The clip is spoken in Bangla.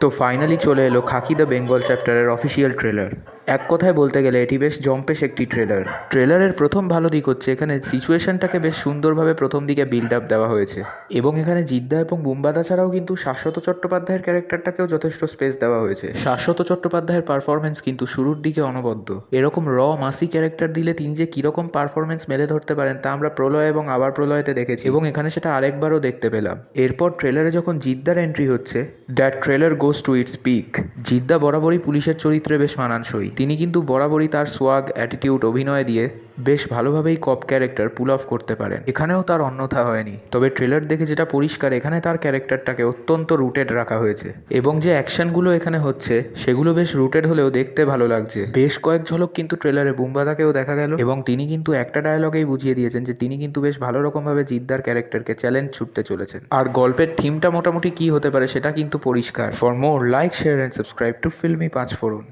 তো ফাইনালি চলে এলো খাকি দ্য বেঙ্গল চ্যাপ্টারের অফিসিয়াল ট্রেলার। এক কথায় বলতে গেলে এটি বেশ জম্পেশ একটি ট্রেলার। ট্রেলারের প্রথম ভালো দিক হচ্ছে এখানে সিচুয়েশনটাকে বেশ সুন্দরভাবে প্রথম দিকে বিল্ড আপ দেওয়া হয়েছে, এবং এখানে জিদ্দা এবং বুম্বাদা ছাড়াও কিন্তু শাশ্বত চট্টোপাধ্যায়ের ক্যারেক্টারটাকেও যথেষ্ট স্পেস দেওয়া হয়েছে। শাশ্বত চট্টোপাধ্যায়ের পারফরমেন্স কিন্তু শুরুর দিকে অনবদ্য। এরকম মাসি ক্যারেক্টার দিলে তিনি যে কিরকম পারফরমেন্স মেলে ধরতে পারেন তা আমরা প্রলয় এবং আবার প্রলয়তে দেখেছি, এবং এখানে সেটা আরেকবারও দেখতে পেলাম। এরপর ট্রেলারে যখন জিদ্দার এন্ট্রি হচ্ছে, that trailer goes to its peak. Jidda বরাবরই পুলিশের চরিত্রে বেশ মানানসই। তিনি কিন্তু বরাবরই তার সোয়াগ, অ্যাটিটিউড, অভিনয় দিয়ে বেশ ভালোভাবেই কপ ক্যারেক্টার পুল অফ করতে পারেন। এখানেও তার অন্যথা হয়নি। তবে ট্রেলার দেখে যেটা পরিষ্কার, এখানে তার ক্যারেক্টারটাকে অত্যন্ত রুটেড রাখা হয়েছে, এবং যে অ্যাকশনগুলো এখানে হচ্ছে সেগুলো বেশ রুটেড হলেও দেখতে ভালো লাগছে। বেশ কয়েক ঝলক কিন্তু ট্রেলারে বুম্বাদাকেও দেখা গেল, এবং তিনি কিন্তু একটা ডায়লগেই বুঝিয়ে দিয়েছেন যে তিনি কিন্তু বেশ ভালো রকমভাবে জিদ্দার ক্যারেক্টারকে চ্যালেঞ্জ ছুটতে চলেছেন। আর গল্পের থিমটা মোটামুটি কি হতে পারে সেটা কিন্তু পরিষ্কার। For more, like, share and subscribe to Filmi panch phoron.